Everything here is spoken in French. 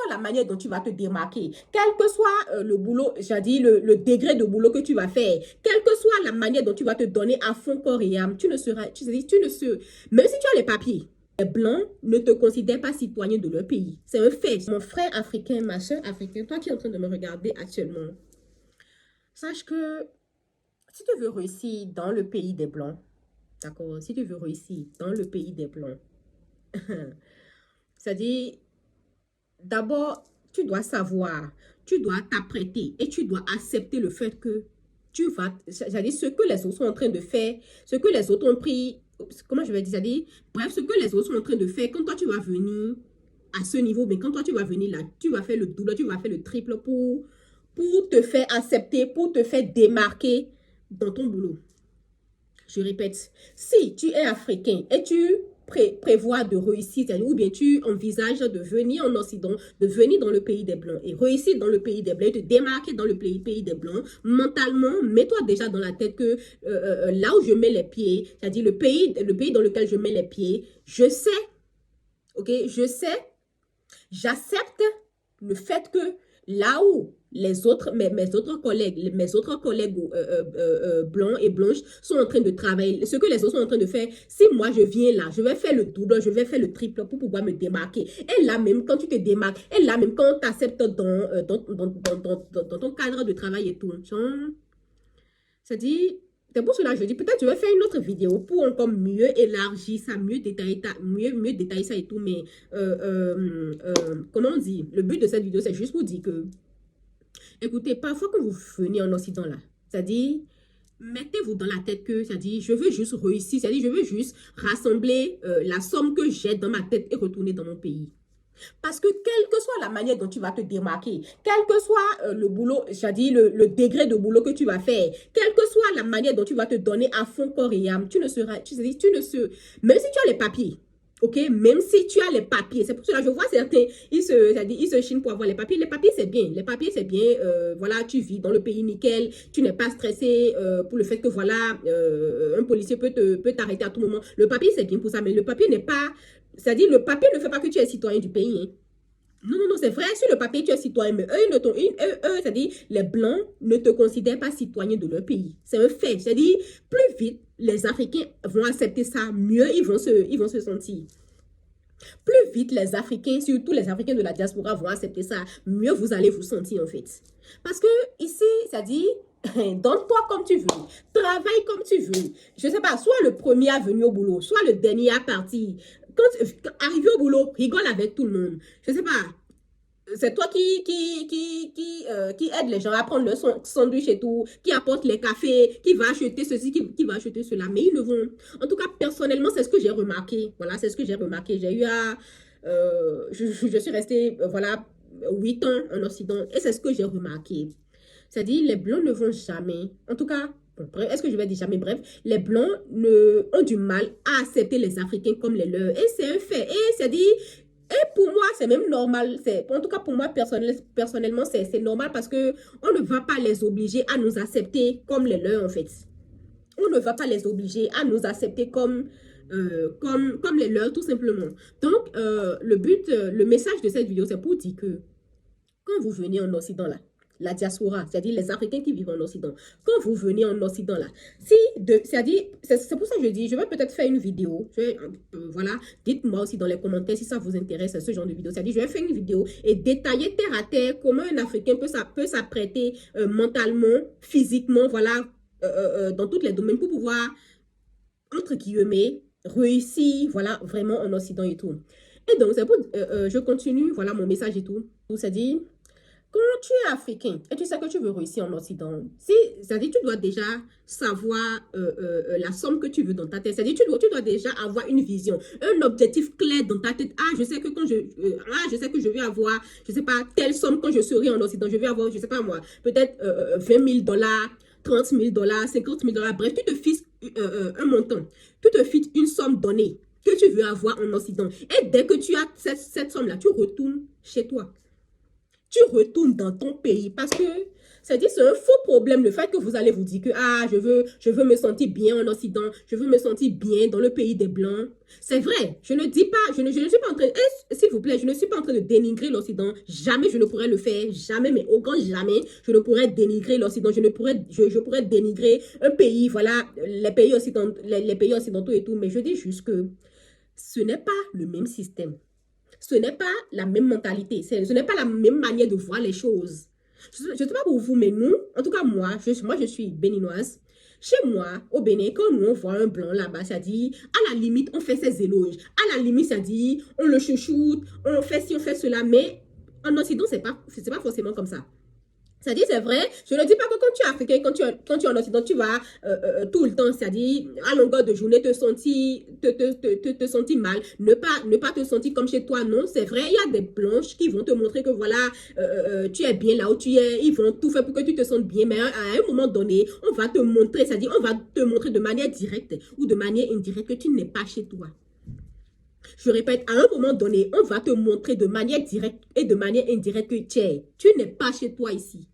soit la manière dont tu vas te démarquer, quel que soit le boulot, j'ai dit le degré de boulot que tu vas faire, quelle que soit la manière dont tu vas te donner à fond corps et âme, tu ne seras, même si tu as les papiers, les Blancs ne te considèrent pas citoyen de leur pays. C'est un fait. Mon frère africain, ma soeur africaine, toi qui es en train de me regarder actuellement, sache que si tu veux réussir dans le pays des Blancs, d'accord, si tu veux réussir dans le pays des Blancs, c'est-à-dire, d'abord, tu dois savoir, tu dois t'apprêter et tu dois accepter le fait que tu vas, c'est-à-dire ce que les autres sont en train de faire, ce que les autres ont pris, comment je vais dire, c'est-à-dire, bref, ce que les autres sont en train de faire, quand toi tu vas venir à ce niveau, mais quand toi tu vas venir là, tu vas faire le double, tu vas faire le triple pour te faire accepter, pour te faire démarquer dans ton boulot. Je répète, si tu es africain et tu prévois de réussir, ou bien tu envisages de venir en Occident, de venir dans le pays des Blancs et réussir dans le pays des Blancs, et te démarquer dans le pays des Blancs, mentalement, mets-toi déjà dans la tête que là où je mets les pieds, c'est-à-dire le pays dans lequel je mets les pieds, je sais, ok, je sais, j'accepte le fait que là où mes autres collègues blancs et blanches sont en train de travailler, ce que les autres sont en train de faire, si moi je viens là, je vais faire le double, je vais faire le triple pour pouvoir me démarquer. Et là même, quand tu te démarques, et là même, quand on t'accepte dans ton cadre de travail et tout, c'est-à-dire, c'est pour cela que je dis, peut-être je vais faire une autre vidéo pour encore mieux élargir ça, mieux détailler ça et tout, mais comment on dit, le but de cette vidéo, c'est juste pour dire que écoutez, parfois quand vous venez en Occident là, c'est-à-dire, mettez-vous dans la tête que, c'est-à-dire, je veux juste réussir, c'est-à-dire, je veux juste rassembler la somme que j'ai dans ma tête et retourner dans mon pays. Parce que quelle que soit la manière dont tu vas te démarquer, quel que soit le boulot, c'est-à-dire le degré de boulot que tu vas faire, quelle que soit la manière dont tu vas te donner à fond corps et âme, tu ne seras, même si tu as les papiers, ok, même si tu as les papiers, c'est pour cela que je vois certains, ils se chinent pour avoir les papiers c'est bien, voilà, tu vis dans le pays nickel, tu n'es pas stressé pour le fait que voilà, un policier peut t'arrêter à tout moment, le papier c'est bien pour ça, mais le papier n'est pas, c'est-à-dire le papier ne fait pas que tu es citoyen du pays, hein. Non, non, non, c'est vrai, sur le papier, tu es citoyen, mais c'est-à-dire, les Blancs ne te considèrent pas citoyen de leur pays. C'est un fait. C'est-à-dire, plus vite les Africains vont accepter ça, mieux ils vont se sentir. Plus vite les Africains, surtout les Africains de la diaspora, vont accepter ça, mieux vous allez vous sentir, en fait. Parce que ici, c'est-à-dire, donne-toi comme tu veux, travaille comme tu veux. Je ne sais pas, soit le premier à venir au boulot, soit le dernier à partir. Quand arrivé au boulot, rigole avec tout le monde. Je ne sais pas, c'est toi qui aide les gens à prendre leur sandwich et tout, qui apporte les cafés, qui va acheter ceci, qui va acheter cela. Mais ils le vont. En tout cas, personnellement, c'est ce que j'ai remarqué. Voilà, c'est ce que j'ai remarqué. J'ai eu à... je suis restée, voilà, 8 ans en Occident. Et c'est ce que j'ai remarqué. C'est-à-dire, les Blancs ne vont jamais, en tout cas, bref, est-ce que je vais dire jamais, bref, les Blancs ont du mal à accepter les Africains comme les leurs. Et c'est un fait. Et c'est-à-dire, et pour moi, c'est même normal. En tout cas, pour moi, personnellement, c'est normal parce que on ne va pas les obliger à nous accepter comme les leurs, en fait. On ne va pas les obliger à nous accepter comme les leurs, tout simplement. Donc, le message de cette vidéo, c'est pour dire que quand vous venez en Occident, là, la diaspora, c'est-à-dire les Africains qui vivent en Occident, quand vous venez en Occident, là, c'est-à-dire, c'est pour ça que je dis, je vais peut-être faire une vidéo, voilà, dites-moi aussi dans les commentaires si ça vous intéresse, ce genre de vidéo, c'est-à-dire, je vais faire une vidéo et détailler terre à terre comment un Africain peut s'apprêter mentalement, physiquement, voilà, dans tous les domaines pour pouvoir, entre guillemets, réussir, voilà, vraiment en Occident et tout. Et donc, c'est pour, je continue, voilà mon message et tout, c'est-à-dire, quand tu es africain et tu sais que tu veux réussir en Occident, c'est-à-dire tu dois déjà savoir la somme que tu veux dans ta tête. C'est-à-dire tu dois déjà avoir une vision, un objectif clair dans ta tête. Ah, je sais que je sais que je vais avoir, je sais pas, telle somme quand je serai en Occident. Je vais avoir, je sais pas moi, peut-être 20 000 $, 30 000 $, 50 000 $. Bref, tu te fixes un montant. Tu te fixes une somme donnée que tu veux avoir en Occident. Et dès que tu as cette somme-là, tu retournes chez toi. tu retournes dans ton pays parce que c'est-à-dire, c'est un faux problème le fait que vous allez vous dire que ah, je veux me sentir bien en Occident, je veux me sentir bien dans le pays des Blancs. C'est vrai, je ne dis pas, je ne suis pas en train, s'il vous plaît, je ne suis pas en train de dénigrer l'Occident. Jamais je ne pourrais le faire, jamais, mais au grand jamais, je ne pourrais dénigrer l'Occident. Je pourrais dénigrer un pays, voilà, les pays occidentaux et tout, mais je dis juste que ce n'est pas le même système. Ce n'est pas la même mentalité, ce n'est pas la même manière de voir les choses. Je ne sais pas pour vous, mais nous, en tout cas moi, je suis béninoise. Chez moi, au Bénin, quand nous on voit un blanc là-bas, ça dit, à la limite, on fait ses éloges. À la limite, ça dit, on le chouchoute, on fait ci, on fait cela. Mais en Occident, c'est pas forcément comme ça. C'est-à-dire, c'est vrai, je ne dis pas que quand tu es africain, quand tu es en Occident, tu vas tout le temps, c'est-à-dire, à longueur de journée, te sentir mal, ne pas te sentir comme chez toi, non, c'est vrai, il y a des blanches qui vont te montrer que voilà, tu es bien là où tu es, ils vont tout faire pour que tu te sentes bien, mais à un moment donné, on va te montrer, c'est-à-dire, on va te montrer de manière directe ou de manière indirecte que tu n'es pas chez toi. Je répète, à un moment donné, on va te montrer de manière directe et de manière indirecte que tu n'es pas chez toi ici.